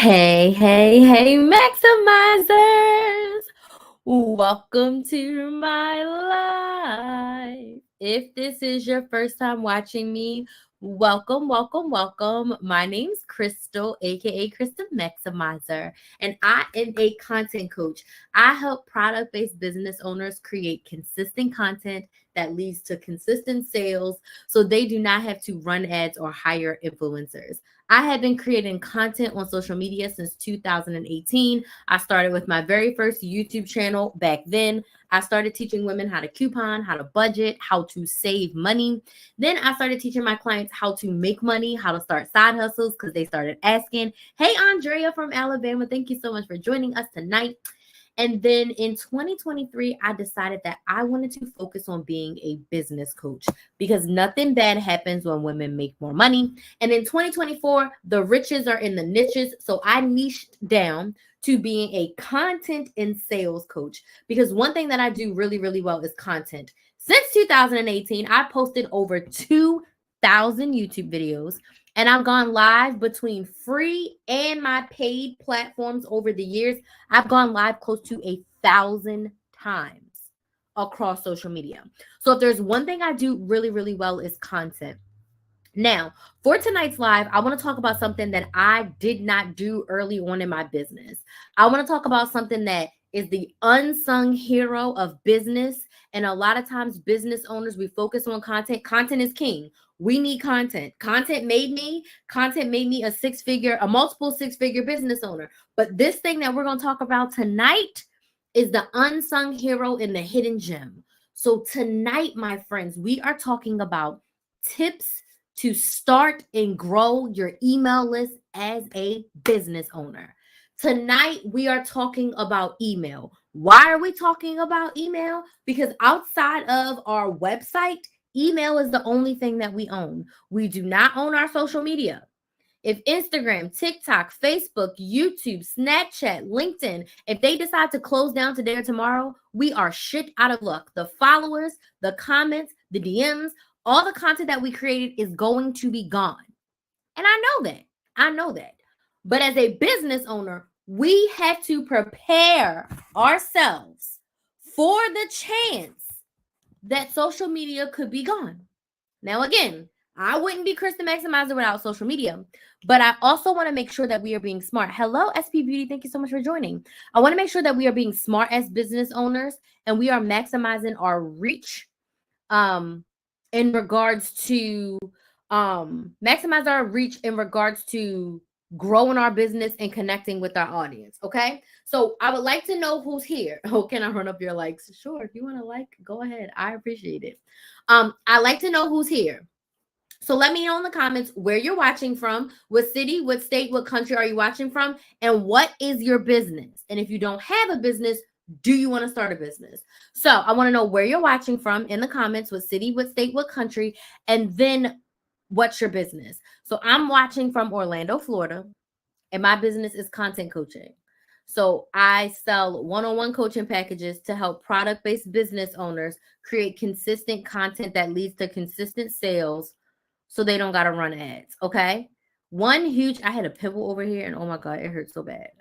Hey, maximizers! Welcome to my life. If this is your first time watching me, welcome. My name's Crystal, aka Crystal Maximizer, and I am a content coach. I help product-based business owners create consistent content that leads to consistent sales so they do not have to run ads or hire influencers. I have been creating content on social media since 2018. I started with my very first YouTube channel back then. I started teaching women how to coupon, how to budget, how to save money. Then I started teaching my clients how to make money, how to start side hustles because they started asking. Hey, Andrea from Alabama, thank you so much for joining us tonight. And then in 2023, I decided that I wanted to focus on being a business coach because nothing bad happens when women make more money. And in 2024, the riches are in the niches. So I niched down to being a content and sales coach because one thing that I do really well is content. Since 2018, I posted over 2,000 YouTube videos. And I've gone live between free and my paid platforms over the years. I've gone live close to 1,000 times across social media. So if there's one thing I do really well is content. Now, for tonight's live, I want to talk about something that I did not do early on in my business. I want to talk about something that is the unsung hero of business. And a lot of times, business owners, we focus on content. Content is king. We need content. Content made me a multiple six-figure business owner. But this thing that we're going to talk about tonight is the unsung hero and the hidden gem. So tonight, my friends, we are talking about tips to start and grow your email list as a business owner. Tonight, we are talking about email. Why are we talking about email? Because outside of our website, email is the only thing that we own. We do not own our social media. If Instagram, TikTok, Facebook, YouTube, Snapchat, LinkedIn, if they decide to close down today or tomorrow, we are shit out of luck. The followers, the comments, the DMs, all the content that we created is going to be gone. And I know that. But as a business owner, we have to prepare ourselves for the chance that social media could be gone. Now, again, I wouldn't be Krista Maximizer without social media, but I also want to make sure that we are being smart. Hello, SP Beauty. Thank you so much for joining. I want to make sure that we are being smart as business owners and we are maximizing our reach in regards to maximize our reach in regards to growing our business and connecting with our audience. Okay. So I would like to know who's here. Oh, can I run up your likes? Sure. If you want to like, go ahead. I appreciate it. I like to know who's here. So let me know in the comments where you're watching from, what city, what state, what country are you watching from, and what is your business? And if you don't have a business, do you want to start a business? So I want to know where you're watching from in the comments, what city, what state, what country, and then what's your business? So I'm watching from Orlando, Florida, and my business is content coaching. So I sell one-on-one coaching packages to help product-based business owners create consistent content that leads to consistent sales so they don't got to run ads. Okay. I had a pimple over here and oh my God, it hurts so bad.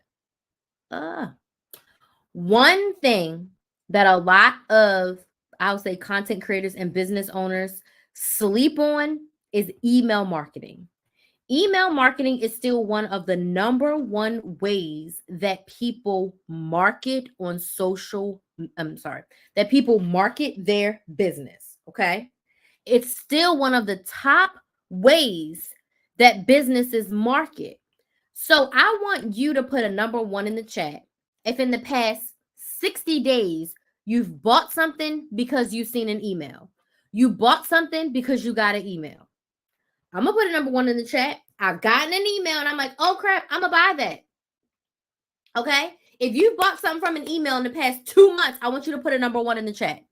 One thing that a lot of, I would say, content creators and business owners sleep on is email marketing. Email marketing is still one of the number one ways that people market on that people market their business. Okay. It's still one of the top ways that businesses market. So I want you to put a number one in the chat. If in the past 60 days, you've bought something because you've seen an email, you bought something because you got an email. I'm going to put a number one in the chat. I've gotten an email and I'm like, oh crap, I'm going to buy that. Okay. If you bought something from an email in the past 2 months, I want you to put a number one in the chat.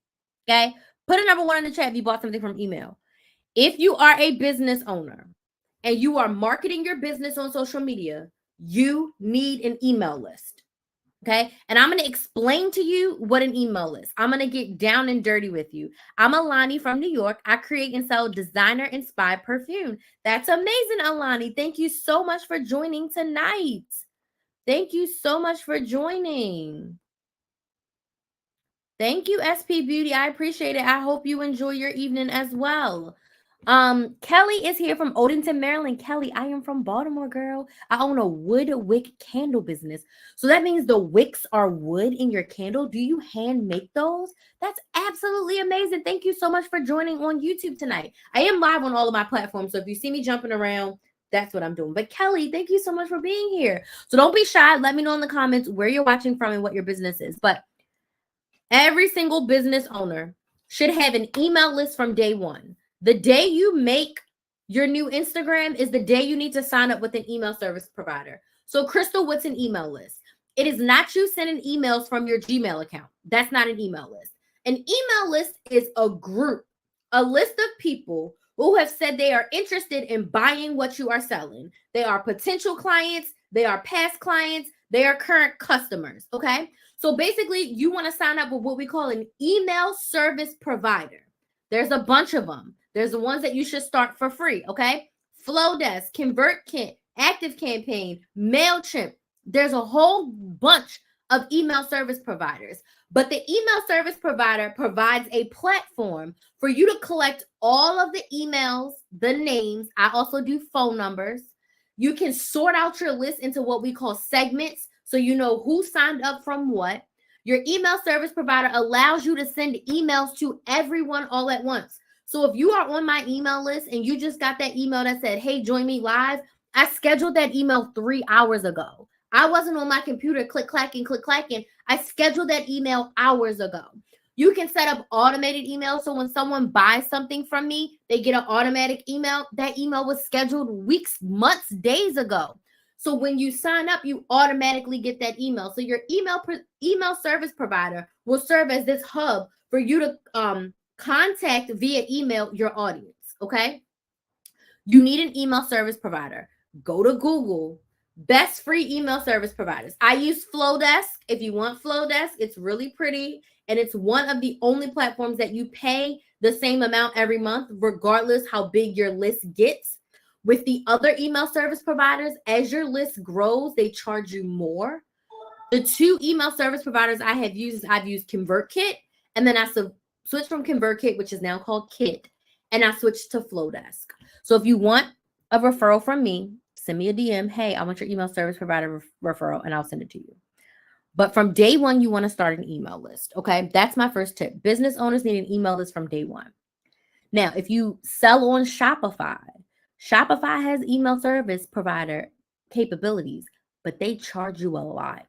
Okay. Put a number one in the chat if you bought something from email. If you are a business owner and you are marketing your business on social media, you need an email list. Okay. And I'm going to explain to you what an email is. I'm going to get down and dirty with you. I'm Alani from New York. I create and sell designer inspired perfume. That's amazing, Alani. Thank you so much for joining tonight. Thank you so much for joining. Thank you, SP Beauty. I appreciate it. I hope you enjoy your evening as well. Kelly is here from Odenton, Maryland. Kelly, I am from Baltimore, girl. I own a wood wick candle business. So that means the wicks are wood in your candle. Do you hand make those? That's absolutely amazing. Thank you so much for joining on YouTube tonight. I am live on all of my platforms. So if you see me jumping around, that's what I'm doing. But Kelly, thank you so much for being here. So don't be shy. Let me know in the comments where you're watching from and what your business is. But every single business owner should have an email list from day one. The day you make your new Instagram is the day you need to sign up with an email service provider. So, Crystal, what's an email list? It is not you sending emails from your Gmail account. That's not an email list. An email list is a group, a list of people who have said they are interested in buying what you are selling. They are potential clients, they are past clients, they are current customers. Okay. So basically, you want to sign up with what we call an email service provider. There's a bunch of them. There's the ones that you should start for free, okay? Flowdesk, ConvertKit, ActiveCampaign, MailChimp. There's a whole bunch of email service providers. But the email service provider provides a platform for you to collect all of the emails, the names. I also do phone numbers. You can sort out your list into what we call segments so you know who signed up from what. Your email service provider allows you to send emails to everyone all at once. So if you are on my email list and you just got that email that said, hey, join me live, I scheduled that email 3 hours ago. I wasn't on my computer click-clacking. I scheduled that email hours ago. You can set up automated emails. So when someone buys something from me, they get an automatic email. That email was scheduled weeks, months, days ago. So when you sign up, you automatically get that email. So your email service provider will serve as this hub for you to contact via email your audience, okay? You need an email service provider. Go to Google, best free email service providers. I use Flowdesk. If you want Flowdesk, it's really pretty. And it's one of the only platforms that you pay the same amount every month, regardless how big your list gets. With the other email service providers, as your list grows, they charge you more. The two email service providers I have used, I've used ConvertKit, and then I switched from ConvertKit, which is now called Kit, and I switched to Flowdesk. So if you want a referral from me, send me a DM. Hey, I want your email service provider referral, and I'll send it to you. But from day one, you want to start an email list. Okay. That's my first tip. Business owners need an email list from day one. Now, if you sell on Shopify, Shopify has email service provider capabilities, but they charge you a lot.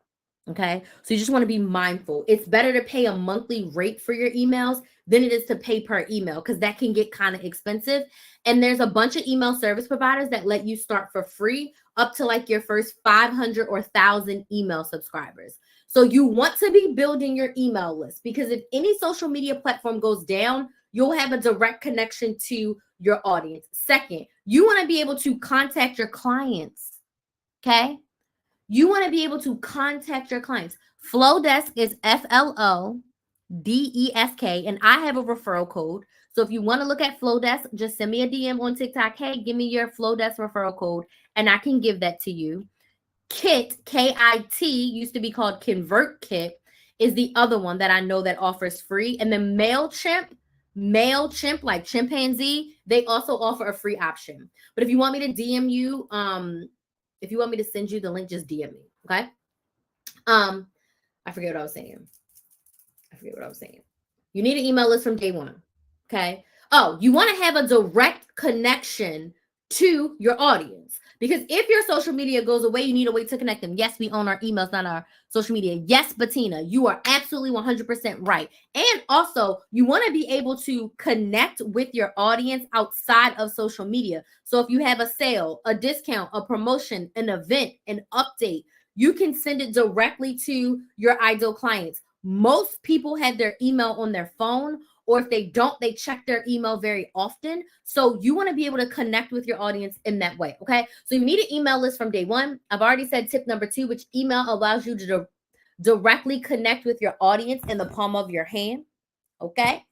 Okay. So you just want to be mindful. It's better to pay a monthly rate for your emails than it is to pay per email because that can get kind of expensive. And there's a bunch of email service providers that let you start for free up to like your first 500 or 1,000 email subscribers. So you want to be building your email list because if any social media platform goes down, you'll have a direct connection to your audience. Second, you want to be able to contact your clients. Okay. You want to be able to contact your clients. Flowdesk is Flowdesk, and I have a referral code. So if you want to look at Flowdesk, just send me a DM on TikTok. Hey, give me your Flowdesk referral code, and I can give that to you. Kit, K-I-T, used to be called ConvertKit, is the other one that I know that offers free. And then MailChimp, like chimpanzee, they also offer a free option. But if you want me to DM you, if you want me to send you the link, just DM me. Okay. I forget what I was saying. You need an email list from day one. Okay. Oh, you want to have a direct connection to your audience. Because if your social media goes away, you need a way to connect them. Yes, we own our emails, not our social media. Yes, Bettina, you are absolutely 100% right. And also, you want to be able to connect with your audience outside of social media. So if you have a sale, a discount, a promotion, an event, an update, you can send it directly to your ideal clients. Most people have their email on their phone, or if they don't, they check their email very often. So you want to be able to connect with your audience in that way. Okay. So you need an email list from day one. I've already said tip number 2, which email allows you to directly connect with your audience in the palm of your hand. Okay.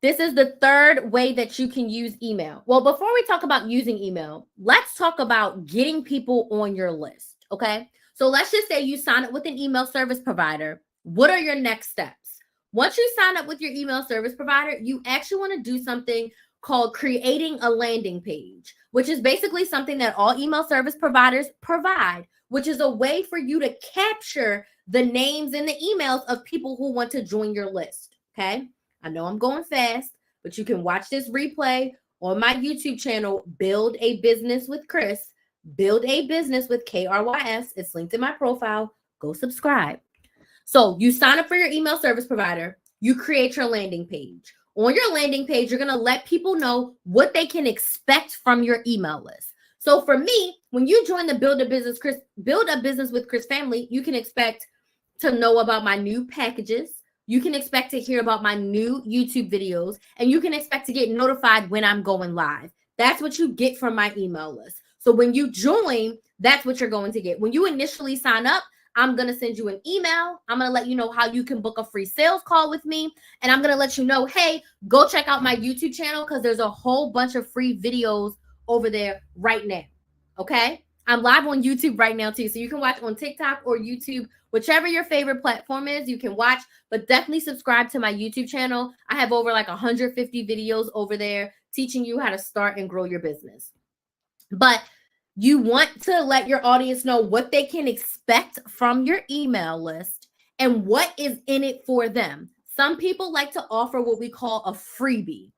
This is the third way that you can use email. Well, before we talk about using email, let's talk about getting people on your list. Okay. So let's just say you sign up with an email service provider. What are your next steps? Once you sign up with your email service provider, you actually want to do something called creating a landing page, which is basically something that all email service providers provide, which is a way for you to capture the names and the emails of people who want to join your list. Okay. I know I'm going fast, but you can watch this replay on my YouTube channel, Build a Business with Chris. Build a Business with KRYS. It's linked in my profile. Go subscribe. So you sign up for your email service provider. You create your landing page. On your landing page, you're going to let people know what they can expect from your email list. So for me, when you join the Build a Business with Chris family, you can expect to know about my new packages. You can expect to hear about my new YouTube videos, and you can expect to get notified when I'm going live. That's what you get from my email list. So when you join, that's what you're going to get. When you initially sign up, I'm going to send you an email. I'm going to let you know how you can book a free sales call with me. And I'm going to let you know, hey, go check out my YouTube channel because there's a whole bunch of free videos over there right now. Okay? I'm live on YouTube right now too. So you can watch on TikTok or YouTube, whichever your favorite platform is, you can watch, but definitely subscribe to my YouTube channel. I have over like 150 videos over there teaching you how to start and grow your business. But you want to let your audience know what they can expect from your email list and what is in it for them. Some people like to offer what we call a freebie.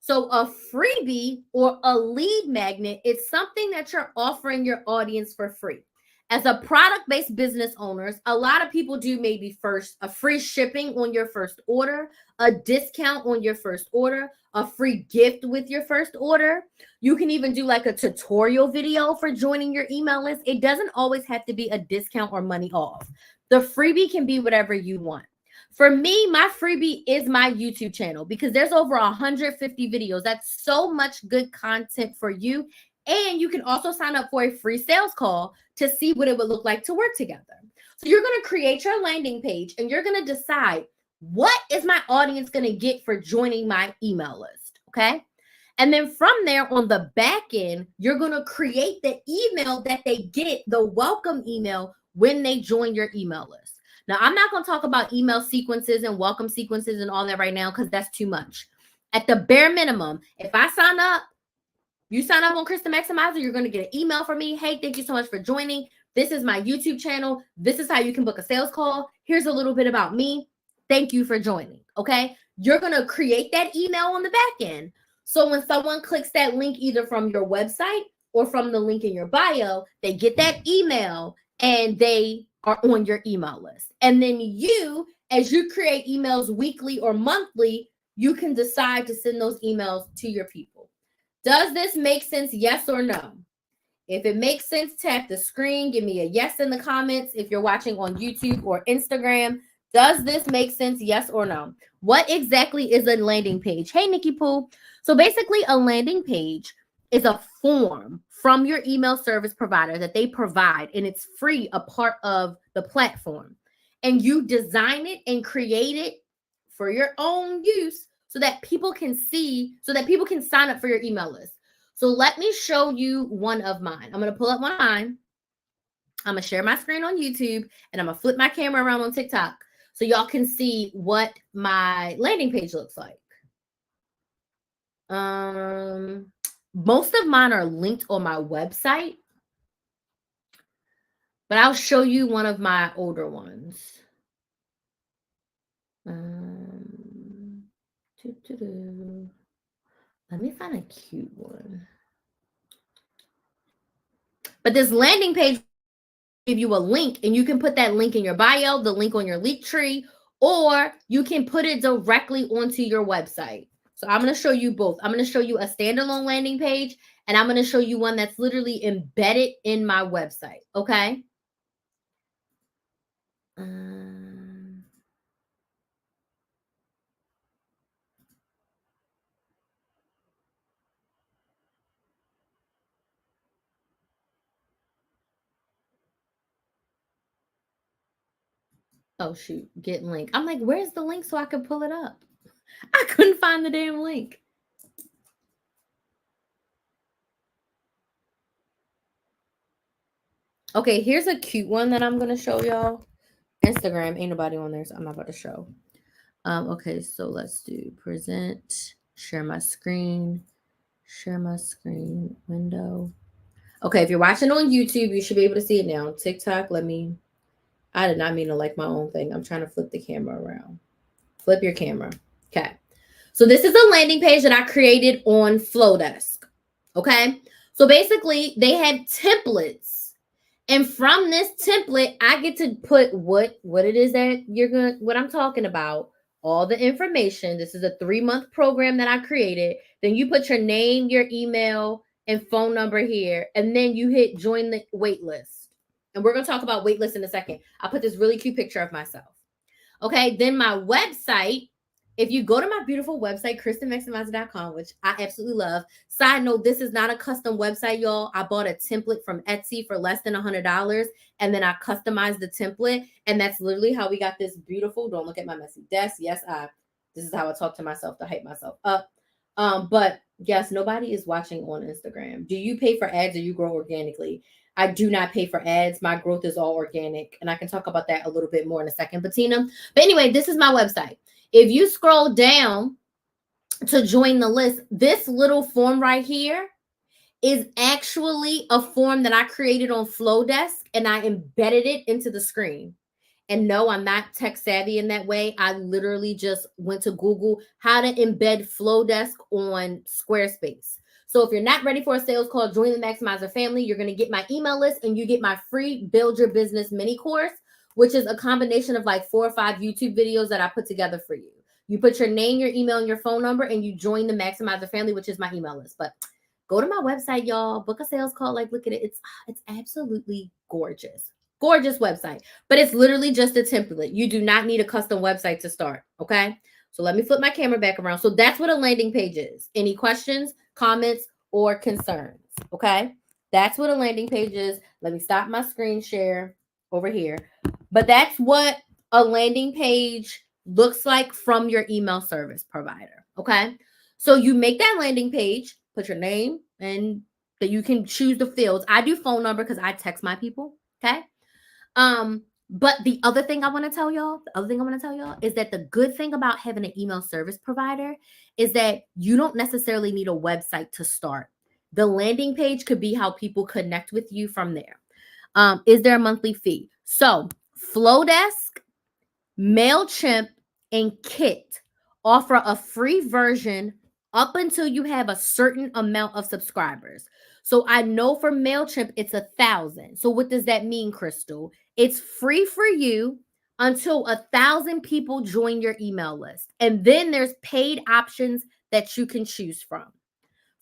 So a freebie or a lead magnet is something that you're offering your audience for free. As a product-based business owners, a lot of people do maybe first a free shipping on your first order, a discount on your first order, a free gift with your first order. You can even do like a tutorial video for joining your email list. It doesn't always have to be a discount or money off. The freebie can be whatever you want. For me, my freebie is my YouTube channel because there's over 150 videos. That's so much good content for you. And you can also sign up for a free sales call to see what it would look like to work together. So you're going to create your landing page and you're going to decide, what is my audience going to get for joining my email list? Okay. And then from there on the back end, you're going to create the email that they get, the welcome email, when they join your email list. Now, I'm not going to talk about email sequences and welcome sequences and all that right now because that's too much. At the bare minimum, if I sign up, you sign up on Chris the Maximizer, you're going to get an email from me. Hey, thank you so much for joining. This is my YouTube channel. This is how you can book a sales call. Here's a little bit about me. Thank you for joining. Okay. You're going to create that email on the back end. So when someone clicks that link, either from your website or from the link in your bio, they get that email and they are on your email list. And then you, as you create emails weekly or monthly, you can decide to send those emails to your people. Does this make sense? Yes or no? If it makes sense, tap the screen. Give me a yes in the comments if you're watching on YouTube or Instagram. Does this make sense? Yes or no? What exactly is a landing page? Hey, Nikki Pooh. So basically, a landing page is a form from your email service provider that they provide, and it's free, a part of the platform. And you design it and create it for your own use so that people can see, so that people can sign up for your email list. So let me show you one of mine. I'm going to pull up one of mine. I'm going to share my screen on YouTube, and I'm going to flip my camera around on TikTok so y'all can see what my landing page looks like. Most of mine are linked on my website, but I'll show you one of my older ones. Let me find a cute one. But this landing page give you a link, and you can put that link in your bio, the link on your Linktree, or you can put it directly onto your website. So I'm going to show you both. I'm going to show you a standalone landing page, and I'm going to show you one that's literally embedded in my website. Okay. Oh, shoot. Get link. I'm like, where's the link so I can pull it up? I couldn't find the damn link. Okay, here's a cute one that I'm gonna show y'all. Instagram, ain't nobody on there, so I'm not about to show. Okay, so let's do present, share my screen window. Okay, if you're watching on YouTube, you should be able to see it now. TikTok, I did not mean to like my own thing. I'm trying to flip the camera around. Flip your camera. Okay. So this is a landing page that I created on Flowdesk. Okay. So basically, they have templates. And from this template, I get to put what it is that what I'm talking about, all the information. This is a 3-month program that I created. Then you put your name, your email, and phone number here, and then you hit join the wait list. And we're going to talk about wait list in a second. I put this really cute picture of myself. Okay, then my website, if you go to my beautiful website, KristenMaximizer.com, which I absolutely love. Side note, this is not a custom website, y'all. I bought a template from Etsy for less than $100, and then I customized the template, and that's literally how we got this beautiful, don't look at my messy desk. Yes, this is how I talk to myself to hype myself up. But yes, nobody is watching on Instagram. Do you pay for ads or you grow organically? I do not pay for ads. My growth is all organic, and I can talk about that a little bit more in a second, Bettina. But anyway, this is my website. If you scroll down to join the list, this little form right here is actually a form that I created on Flowdesk, and I embedded it into the screen. And no, I'm not tech savvy in that way. I literally just went to Google how to embed Flowdesk on Squarespace. So if you're not ready for a sales call, join the Maximizer family. You're going to get my email list, and you get my free Build Your Business mini course, which is a combination of like 4 or 5 YouTube videos that I put together for you. You put your name, your email, and your phone number, and you join the Maximizer family, which is my email list. But go to my website, y'all. Book a sales call. Like, look at it. It's absolutely gorgeous. Gorgeous website. But it's literally just a template. You do not need a custom website to start. Okay. So let me flip my camera back around. So that's what a landing page is. Any questions, comments, or concerns? Okay. That's what a landing page is. Let me stop my screen share over here. But that's what a landing page looks like from your email service provider. Okay. So you make that landing page, put your name, and that you can choose the fields. I do phone number because I text my people. Okay. But the other thing I want to tell y'all, is that the good thing about having an email service provider is that you don't necessarily need a website to start. The landing page could be how people connect with you from there. Is there a monthly fee? So Flowdesk, MailChimp, and Kit offer a free version up until you have a certain amount of subscribers. So I know for MailChimp, it's 1,000. So what does that mean, Crystal? It's free for you until 1,000 people join your email list. And then there's paid options that you can choose from.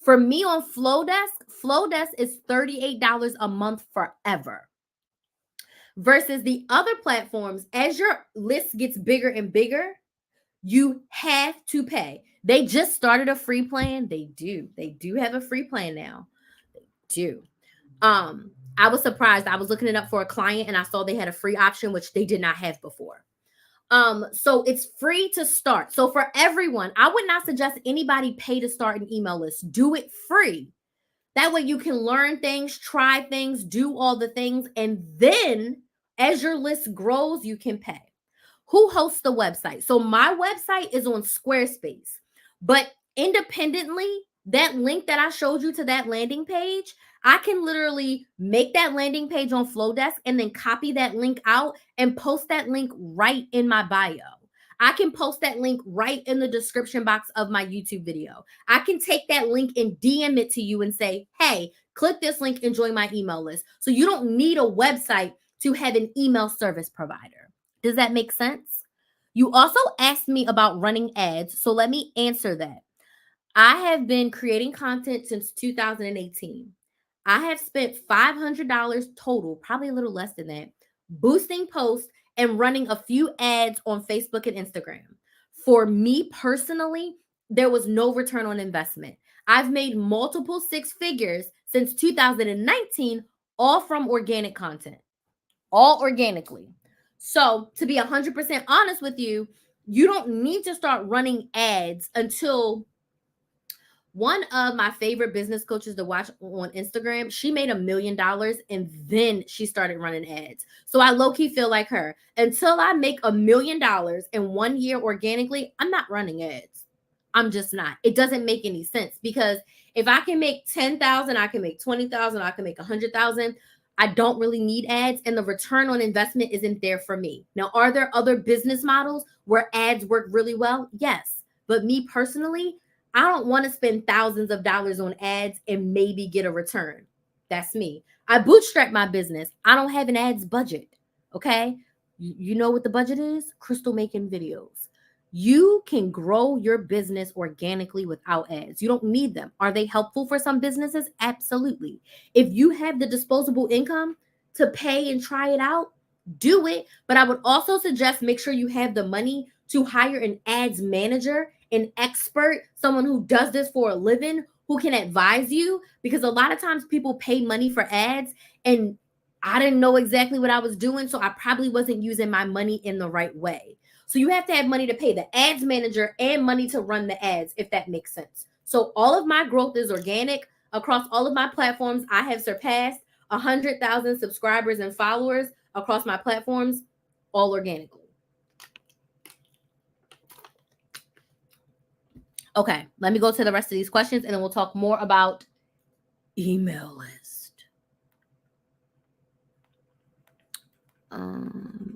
For me on Flowdesk is $38 a month forever. Versus the other platforms, as your list gets bigger and bigger, you have to pay. They just started a free plan. They do have a free plan now. They do. I was surprised. I was looking it up for a client and I saw they had a free option, which they did not have before. So it's free to start. So for everyone, I would not suggest anybody pay to start an email list. Do it free. That way you can learn things, try things, do all the things. And then as your list grows, you can pay. Who hosts the website? So my website is on Squarespace, but independently, that link that I showed you to that landing page, I can literally make that landing page on Flowdesk and then copy that link out and post that link right in my bio. I can post that link right in the description box of my YouTube video. I can take that link and DM it to you and say, hey, click this link and join my email list. So you don't need a website to have an email service provider. Does that make sense? You also asked me about running ads, so let me answer that. I have been creating content since 2018. I have spent $500 total, probably a little less than that, boosting posts and running a few ads on Facebook and Instagram. For me personally, there was no return on investment. I've made multiple 6 figures since 2019, all from organic content, all organically. So to be 100% honest with you, You don't need to start running ads until one of my favorite business coaches to watch on Instagram, she made $1 million and then she started running ads. So I low key feel like her. Until I make $1 million in 1 year organically, I'm not running ads. I'm just not. It doesn't make any sense because if I can make 10,000, I can make 20,000, I can make 100,000. I don't really need ads, and the return on investment isn't there for me. Now, are there other business models where ads work really well? Yes. But me personally, I don't want to spend thousands of dollars on ads and maybe get a return. That's me. I bootstrap my business. I don't have an ads budget. Okay. You know what the budget is? Crystal making videos. You can grow your business organically without ads. You don't need them. Are they helpful for some businesses? Absolutely. If you have the disposable income to pay and try it out, do it. But I would also suggest make sure you have the money to hire an ads manager, an expert, someone who does this for a living, who can advise you. Because a lot of times people pay money for ads and I didn't know exactly what I was doing. So I probably wasn't using my money in the right way. So you have to have money to pay the ads manager and money to run the ads, if that makes sense. So all of my growth is organic across all of my platforms. I have surpassed 100,000 subscribers and followers across my platforms, all organically. Okay, let me go to the rest of these questions and then we'll talk more about email list.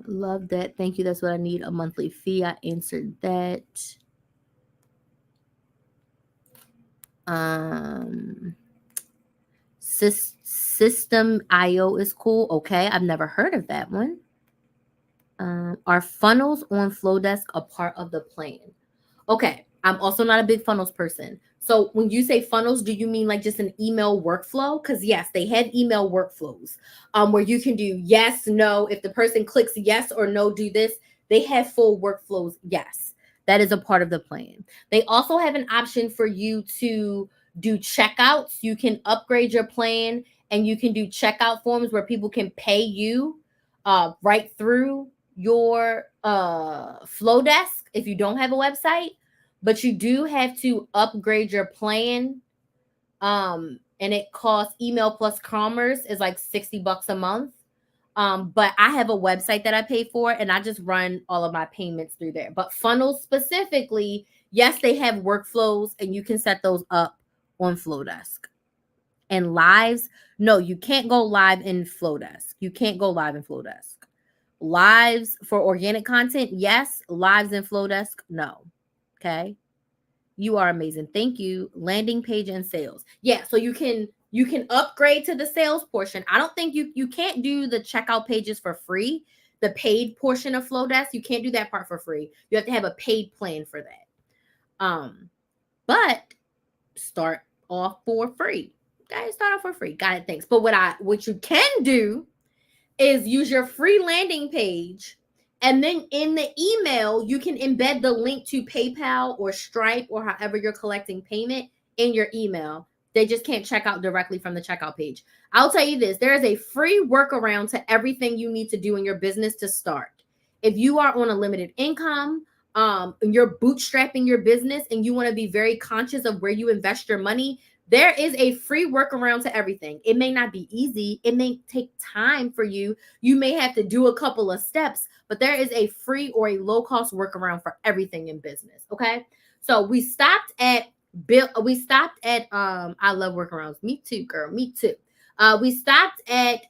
Love that. Thank you. That's what I need. A monthly fee. I answered that. System.io is cool. Okay, I've never heard of that one. Are funnels on Flowdesk a part of the plan? Okay, I'm also not a big funnels person. So when you say funnels, do you mean like just an email workflow? Because yes, they have email workflows where you can do yes, no. If the person clicks yes or no, do this. They have full workflows. Yes, that is a part of the plan. They also have an option for you to do checkouts. You can upgrade your plan and you can do checkout forms where people can pay you right through your Flowdesk if you don't have a website, but you do have to upgrade your plan. And it costs email plus commerce is like $60 a month. But I have a website that I pay for and I just run all of my payments through there. But funnels specifically, yes, they have workflows and you can set those up on Flowdesk. And lives, no, you can't go live in Flowdesk. You can't go live in Flowdesk. Lives for organic content, yes. Lives in Flowdesk, no. Okay. You are amazing. Thank you. Landing page and sales. Yeah, so you can upgrade to the sales portion. I don't think you can't do the checkout pages for free. The paid portion of Flowdesk, you can't do that part for free. You have to have a paid plan for that. But start off for free. Okay, start off for free. Got it. Thanks. But what you can do is use your free landing page, and then in the email you can embed the link to PayPal or Stripe or however you're collecting payment in your email. They just can't check out directly from the checkout page. I'll tell you this, there is a free workaround to everything you need to do in your business to start. If you are on a limited income, you're bootstrapping your business and you want to be very conscious of where you invest your money, there is a free workaround to everything. It may not be easy. It may take time for you. You may have to do a couple of steps, but there is a free or a low-cost workaround for everything in business. Okay. So we stopped at I love workarounds. Me too, girl. Me too. We stopped at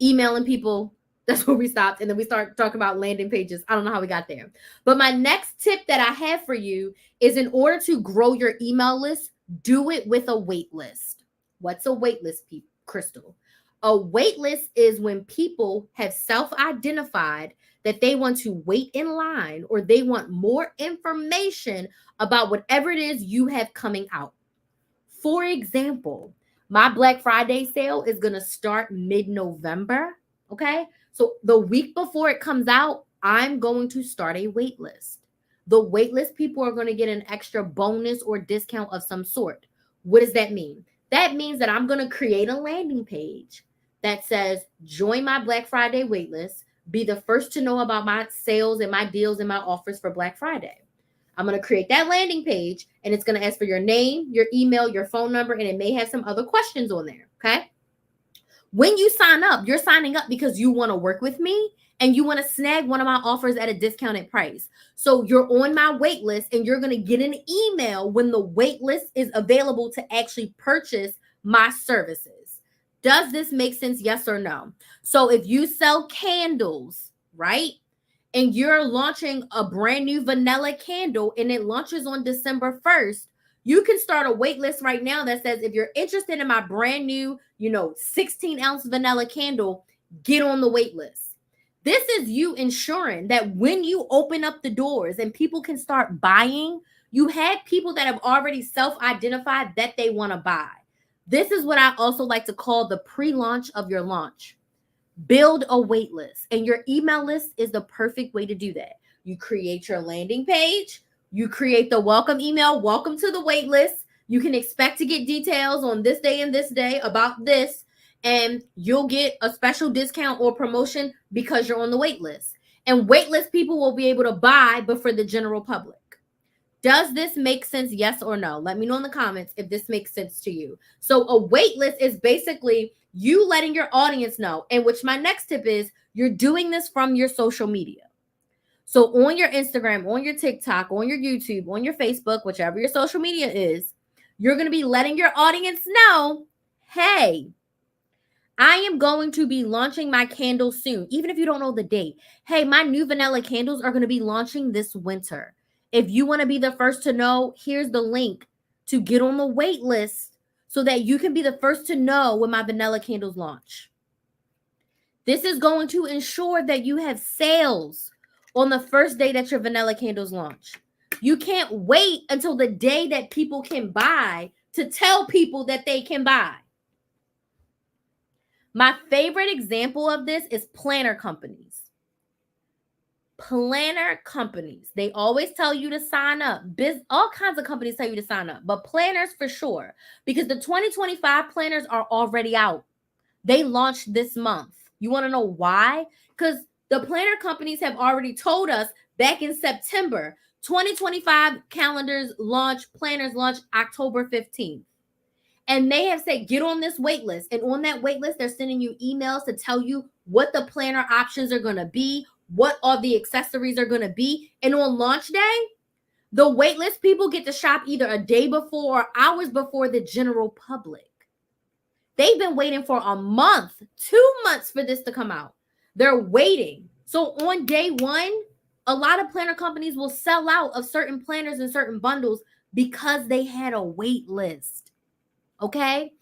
emailing people. That's where we stopped. And then we start talking about landing pages. I don't know how we got there. But my next tip that I have for you is, in order to grow your email list, do it with a wait list. What's a wait list, Crystal? A wait list is when people have self-identified that they want to wait in line or they want more information about whatever it is you have coming out. For example, my Black Friday sale is going to start mid-November. Okay. So the week before it comes out, I'm going to start a wait list. The waitlist people are going to get an extra bonus or discount of some sort. What does that mean? That means that I'm going to create a landing page that says, join my Black Friday waitlist. be the first to know about my sales and my deals and my offers for Black Friday. I'm going to create that landing page, and it's going to ask for your name, your email, your phone number, and it may have some other questions on there. Okay. When you sign up, you're signing up because you want to work with me and you want to snag one of my offers at a discounted price. So you're on my wait list, and you're going to get an email when the wait list is available to actually purchase my services. Does this make sense? Yes or no? So if you sell candles, right? And you're launching a brand new vanilla candle and it launches on December 1st, you can start a wait list right now that says, if you're interested in my brand new, 16-ounce vanilla candle, get on the wait list. This is you ensuring that when you open up the doors and people can start buying, you had people that have already self-identified that they want to buy. This is what I also like to call the pre-launch of your launch. Build a wait list, and your email list is the perfect way to do that. You create your landing page, you create the welcome email, welcome to the wait list. You can expect to get details on this day and this day about this, and you'll get a special discount or promotion because you're on the wait list. And wait list people will be able to buy, but for the general public. Does this make sense? Yes or no? Let me know in the comments if this makes sense to you. So a wait list is basically you letting your audience know, and which my next tip is, you're doing this from your social media. So on your Instagram, on your TikTok, on your YouTube, on your Facebook, whichever your social media is, you're going to be letting your audience know, hey, I am going to be launching my candles soon, even if you don't know the date. Hey, my new vanilla candles are going to be launching this winter. If you want to be the first to know, here's the link to get on the wait list so that you can be the first to know when my vanilla candles launch. This is going to ensure that you have sales on the first day that your vanilla candles launch. You can't wait until the day that people can buy to tell people that they can buy. My favorite example of this is planner companies. Planner companies, they always tell you to sign up. All kinds of companies tell you to sign up, but planners for sure, because the 2025 planners are already out. They launched this month. You want to know why? Because the planner companies have already told us back in September, 2025 planners launch October 15th. And they have said, get on this wait list. And on that wait list, they're sending you emails to tell you what the planner options are going to be, what all the accessories are going to be. And on launch day, the wait list people get to shop either a day before or hours before the general public. They've been waiting for a month, 2 months for this to come out. They're waiting. So on day one, a lot of planner companies will sell out of certain planners and certain bundles because they had a wait list. Okay?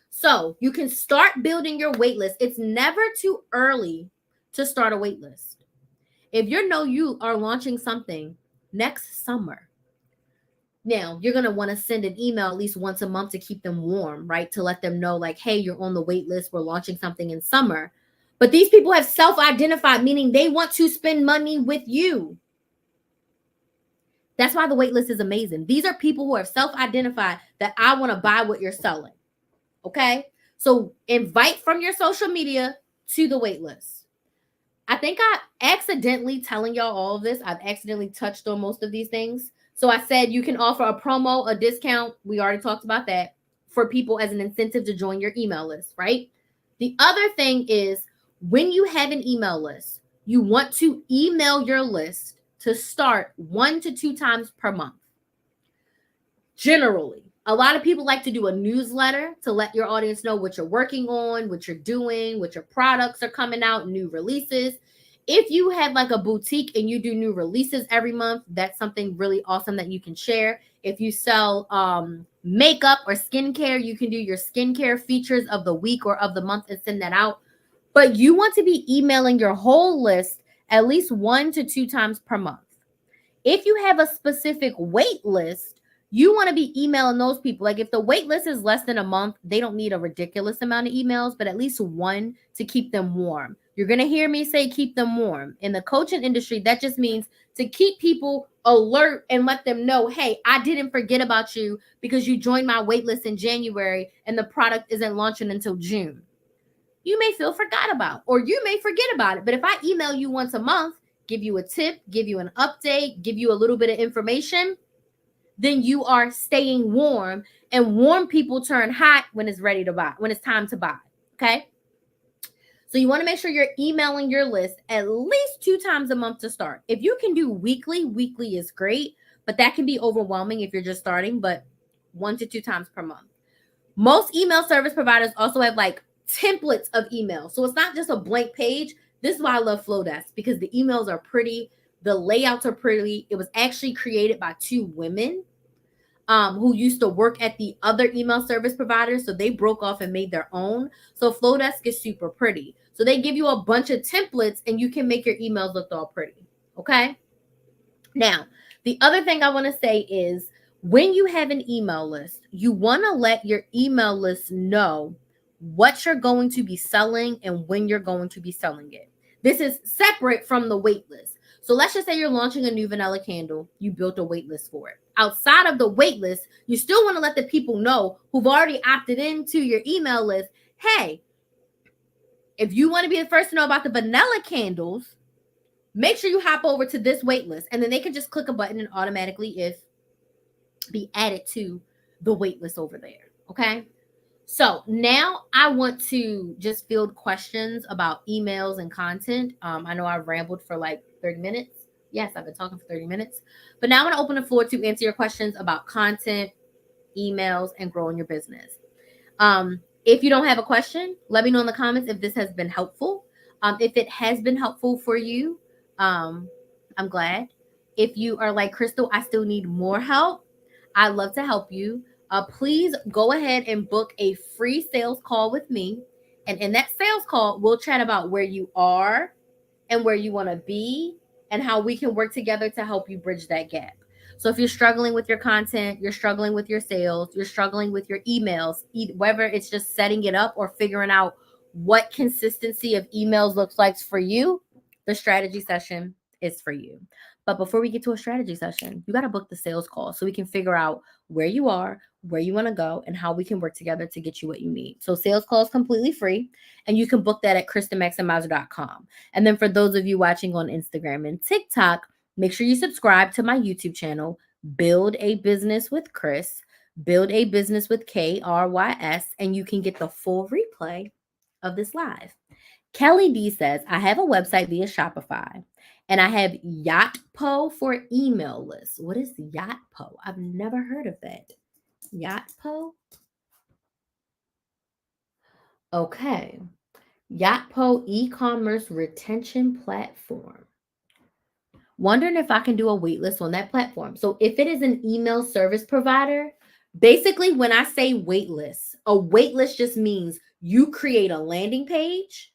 So you can start building your wait list. It's never too early to start a wait list. If you are launching something next summer, now you're going to want to send an email at least once a month to keep them warm, right? To let them know like, hey, you're on the wait list. We're launching something in summer. But these people have self-identified, meaning they want to spend money with you. That's why the wait list is amazing. These are people who have self-identified that I want to buy what you're selling. Okay? So invite from your social media to the wait list. I think I accidentally telling y'all all of this. I've accidentally touched on most of these things. So I said you can offer a promo, a discount. We already talked about that for people as an incentive to join your email list, right? The other thing is when you have an email list, you want to email your list to start 1 to 2 times per month. Generally, a lot of people like to do a newsletter to let your audience know what you're working on, what you're doing, what your products are coming out, new releases. If you have like a boutique and you do new releases every month, that's something really awesome that you can share. If you sell makeup or skincare, you can do your skincare features of the week or of the month and send that out. But you want to be emailing your whole list at least 1 to 2 times per month. If you have a specific wait list, you want to be emailing those people. Like if the wait list is less than a month, they don't need a ridiculous amount of emails, but at least 1 to keep them warm. You're going to hear me say keep them warm. In the coaching industry, that just means to keep people alert and let them know, hey, I didn't forget about you because you joined my wait list in January and the product isn't launching until June. you may feel forgot about, or you may forget about it. But if I email you once a month, give you a tip, give you an update, give you a little bit of information, then you are staying warm, and warm people turn hot when it's ready to buy, when it's time to buy. Okay. So you want to make sure you're emailing your list at least 2 times a month to start. If you can do weekly, weekly is great, but that can be overwhelming if you're just starting, but 1 to 2 times per month. Most email service providers also have like templates of emails. So it's not just a blank page. This is why I love Flowdesk, because the emails are pretty, the layouts are pretty. It was actually created by 2 women who used to work at the other email service providers. So they broke off and made their own. So Flowdesk is super pretty. So they give you a bunch of templates and you can make your emails look all pretty. Okay. Now, the other thing I want to say is when you have an email list, you want to let your email list know what you're going to be selling and when you're going to be selling it. This is separate from the wait list. So let's just say you're launching a new vanilla candle. You built a wait list for it. Outside of the wait list, you still want to let the people know who've already opted into your email list, hey, if you want to be the first to know about the vanilla candles, make sure you hop over to this wait list, and then they can just click a button and automatically be added to the wait list over there. Okay. So now I want to just field questions about emails and content. I know I rambled for like 30 minutes. Yes, I've been talking for 30 minutes, but now I'm going to open the floor to answer your questions about content, emails, and growing your business. If you don't have a question, let me know in the comments if this has been helpful. If it has been helpful for you, I'm glad. If you are like, Crystal, I still need more help, I'd love to help you. Please go ahead and book a free sales call with me. And in that sales call, we'll chat about where you are and where you want to be and how we can work together to help you bridge that gap. So if you're struggling with your content, you're struggling with your sales, you're struggling with your emails, whether it's just setting it up or figuring out what consistency of emails looks like for you, the strategy session is for you. But before we get to a strategy session, you got to book the sales call so we can figure out where you are, where you want to go, and how we can work together to get you what you need. So sales call is completely free, and you can book that at KristenMaximizer.com. And then for those of you watching on Instagram and TikTok, make sure you subscribe to my YouTube channel, Build a Business with Chris, Build a Business with KRYS, and you can get the full replay of this live. Kelly D says, I have a website via Shopify, and I have Yotpo for email lists. What is Yotpo? I've never heard of that. Yotpo? Okay. Yotpo e-commerce retention platform. Wondering if I can do a waitlist on that platform. So if it is an email service provider, basically when I say waitlist, a waitlist just means you create a landing page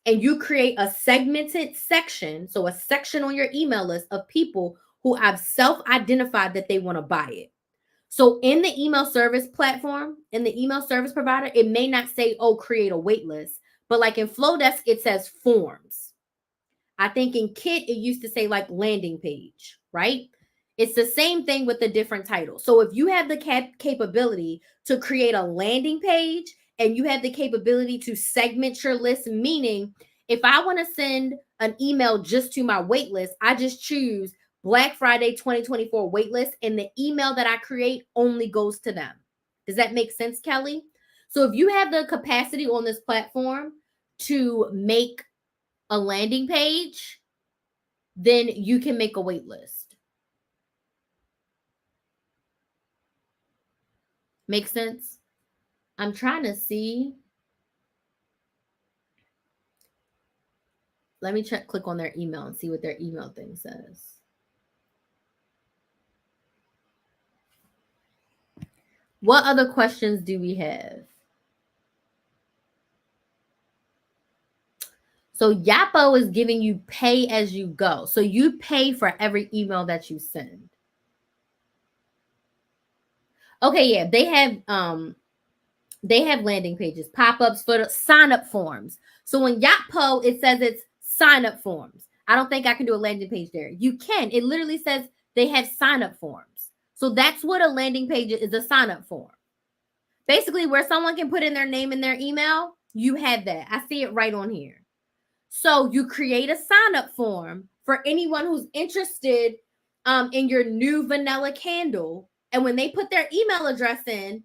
and you create a segmented section. So a section on your email list of people who have self-identified that they want to buy it. So in the email service platform, in the email service provider, it may not say, oh, create a waitlist, but like in Flowdesk, it says forms. I think in Kit, it used to say like landing page, right? It's the same thing with the different titles. So if you have the capability to create a landing page and you have the capability to segment your list, meaning if I want to send an email just to my waitlist, I just choose Black Friday 2024 waitlist, and the email that I create only goes to them. Does that make sense, Kelly? So if you have the capacity on this platform to make a landing page, then you can make a wait list. Make sense? I'm trying to see. Let me click on their email and see what their email thing says. What other questions do we have? So Yotpo is giving you pay as you go. So you pay for every email that you send. Okay, yeah, they have landing pages, pop-ups for the sign-up forms. So in Yotpo, it says it's sign-up forms. I don't think I can do a landing page there. You can. It literally says they have sign-up forms. So that's what a landing page is, a sign-up form. Basically, where someone can put in their name and their email, You had that. I see it right on here. So you create a sign up form for anyone who's interested in your new vanilla candle. And when they put their email address in,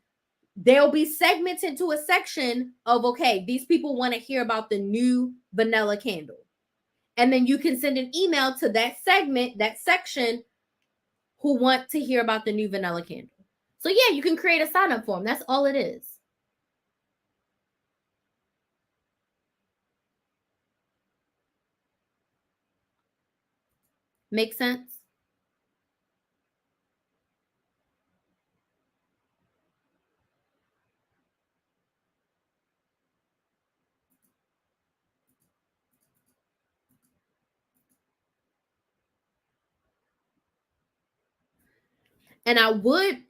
they'll be segmented to a section of, okay, these people want to hear about the new vanilla candle. And then you can send an email to that segment, that section, who want to hear about the new vanilla candle. So yeah, you can create a sign up form. That's all it is. Make sense? And I would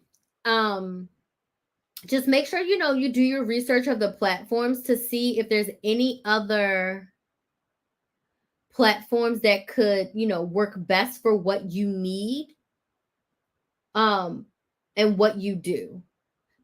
just make sure you do your research of the platforms to see if there's any other platforms that could work best for what you need and what you do.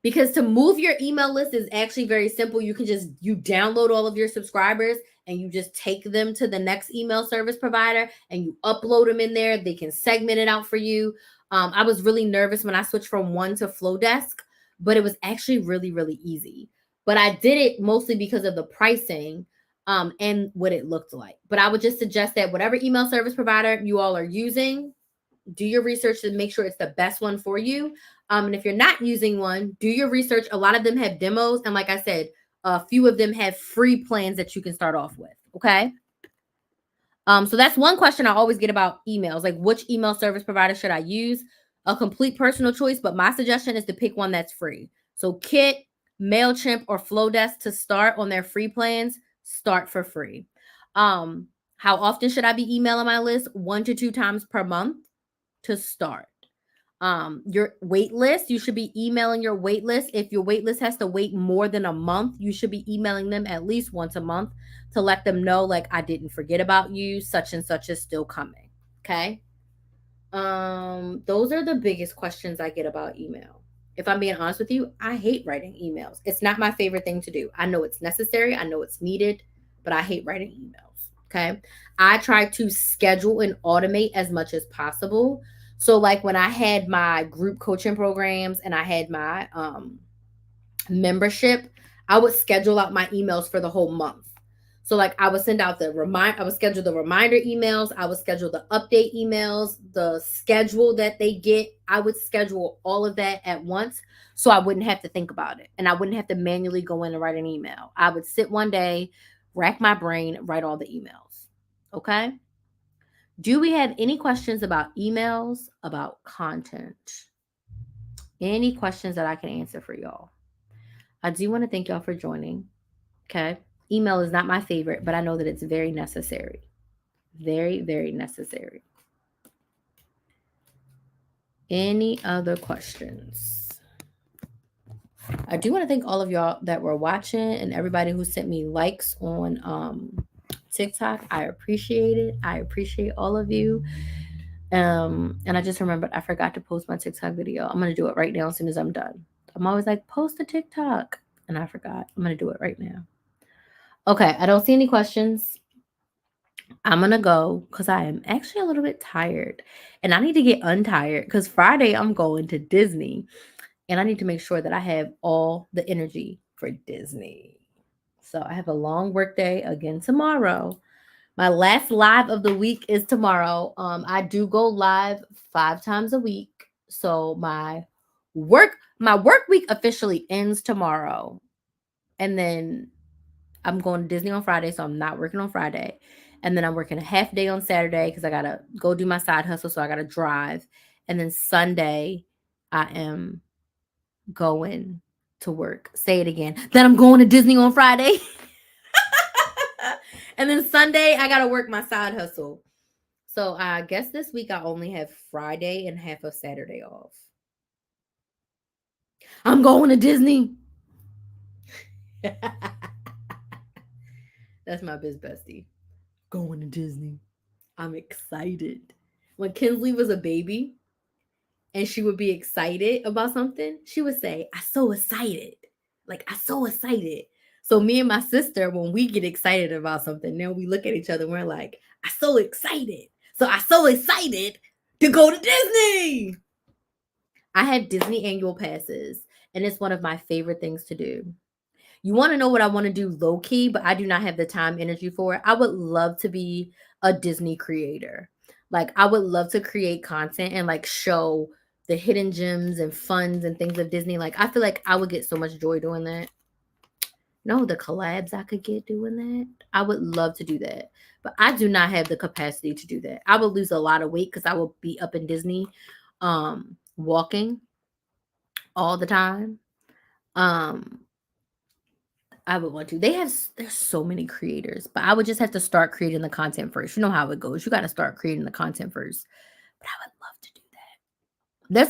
Because to move your email list is actually very simple. You can just download all of your subscribers and you just take them to the next email service provider and you upload them in there. They can segment it out for you. I was really nervous when I switched from one to Flowdesk, but it was actually really, really easy. But I did it mostly because of the pricing and what it looked like. But I would just suggest that whatever email service provider you all are using, do your research to make sure it's the best one for you. And if you're not using one, do your research. A lot of them have demos. And like I said, a few of them have free plans that you can start off with. Okay. So that's one question I always get about emails. Like, which email service provider should I use? A complete personal choice, but my suggestion is to pick one that's free. So Kit, MailChimp, or Flowdesk to start on their free plans, start for free. How often should I be emailing my list? 1 to 2 times per month to start. Your wait list, you should be emailing your wait list. If your wait list has to wait more than a month, you should be emailing them at least once a month to let them know, like, I didn't forget about you, such and such is still coming. Okay. Those are the biggest questions I get about email. If I'm being honest with you, I hate writing emails. It's not my favorite thing to do. I know it's necessary, I know it's needed, but I hate writing emails. Okay. I try to schedule and automate as much as possible. So like when I had my group coaching programs and I had my membership, I would schedule out my emails for the whole month. So like I would send out I would schedule the reminder emails, I would schedule the update emails, the schedule that they get. I would schedule all of that at once so I wouldn't have to think about it and I wouldn't have to manually go in and write an email. I would sit one day, rack my brain, write all the emails. Okay? Do we have any questions about emails, about content? Any questions that I can answer for y'all? I do want to thank y'all for joining. Okay. Email is not my favorite, but I know that it's very necessary. Very, very necessary. Any other questions? I do want to thank all of y'all that were watching and everybody who sent me likes on TikTok. I appreciate it. I appreciate all of you. And I just remembered I forgot to post my TikTok video. I'm gonna do it right now as soon as I'm done. I'm always like, post a TikTok, and I forgot. I'm gonna do it right now. Okay, I don't see any questions. I'm gonna go because I am actually a little bit tired, and I need to get untired because Friday I'm going to Disney, and I need to make sure that I have all the energy for Disney. So I have a long work day again tomorrow. My last live of the week is tomorrow. I do go live 5 times a week. So my work week officially ends tomorrow. And then I'm going to Disney on Friday, so I'm not working on Friday. And then I'm working a half day on Saturday because I gotta go do my side hustle. So I gotta drive. And then Sunday, I am going to work. Say it again. Then I'm going to Disney on Friday. And then Sunday, I got to work my side hustle. So I guess this week I only have Friday and half of Saturday off. I'm going to Disney. That's my biz bestie. Going to Disney. I'm excited. When Kinsley was a baby and she would be excited about something, she would say, I'm so excited. Like, I'm so excited. So me and my sister, when we get excited about something, then we look at each other and we're like, I'm so excited. So I'm so excited to go to Disney. I have Disney annual passes, and it's one of my favorite things to do. You want to know what I want to do low key, but I do not have the time, energy for it. I would love to be a Disney creator. Like, I would love to create content and like show the hidden gems and funds and things of Disney. Like, I feel like I would get so much joy doing that. No, the collabs I could get doing that. I would love to do that. But I do not have the capacity to do that. I would lose a lot of weight because I will be up in Disney walking all the time. I would want to. There's so many creators, but I would just have to start creating the content first. You know how it goes. You got to start creating the content first. But I would love to do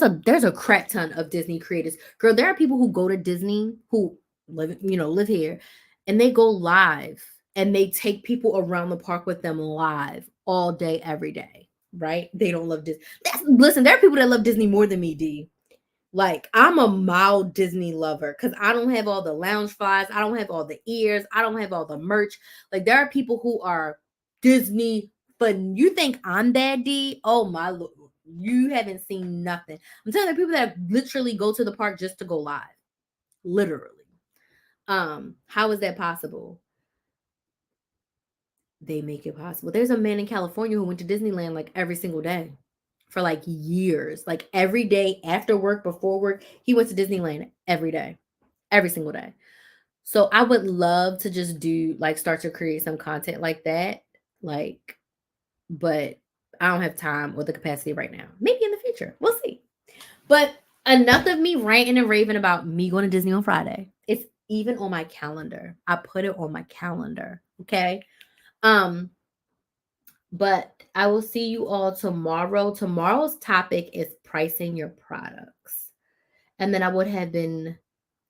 that. There's a crap ton of Disney creators. Girl, there are people who go to Disney who live here, and they go live and they take people around the park with them live all day every day, right? They don't love Disney. Listen, there are people that love Disney more than me, D. Like, I'm a mild Disney lover because I don't have all the lounge flies. I don't have all the ears. I don't have all the merch. Like, there are people who are Disney, but you think I'm bad, D? Oh, my Lord. You haven't seen nothing. I'm telling you, people that literally go to the park just to go live. Literally. How is that possible? They make it possible. There's a man in California who went to Disneyland like every single day for like years. Like every day after work, before work, he went to Disneyland every day, every single day. So I would love to just start to create some content like that. Like, but I don't have time or the capacity right now. Maybe in the future. We'll see. But enough of me ranting and raving about me going to Disney on Friday. It's even on my calendar. I put it on my calendar. Okay. But I will see you all tomorrow. Tomorrow's topic is pricing your products. And then I would have been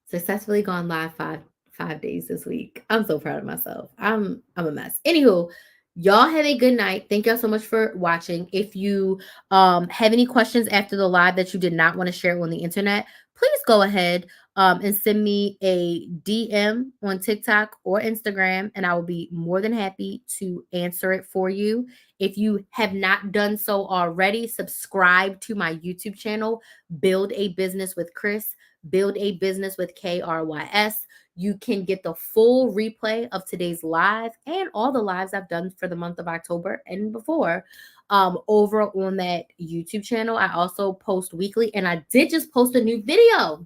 successfully gone live five days this week. I'm so proud of myself. I'm a mess. Anywho, y'all have a good night. Thank y'all so much for watching. If you have any questions after the live that you did not want to share on the internet, please go ahead and send me a DM on TikTok or Instagram, and I will be more than happy to answer it for you. If you have not done so already, subscribe to my YouTube channel, Build a Business with Chris. Build a Business with KRYS. You can get the full replay of today's live and all the lives I've done for the month of October and before over on that YouTube channel. I also post weekly, and I did just post a new video.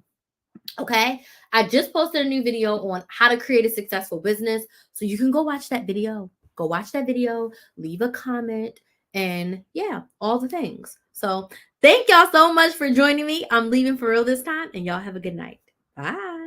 Okay, I just posted a new video on how to create a successful business. So you can go watch that video. Go watch that video, leave a comment, and yeah, all the things. So thank y'all so much for joining me. I'm leaving for real this time, and y'all have a good night. Bye.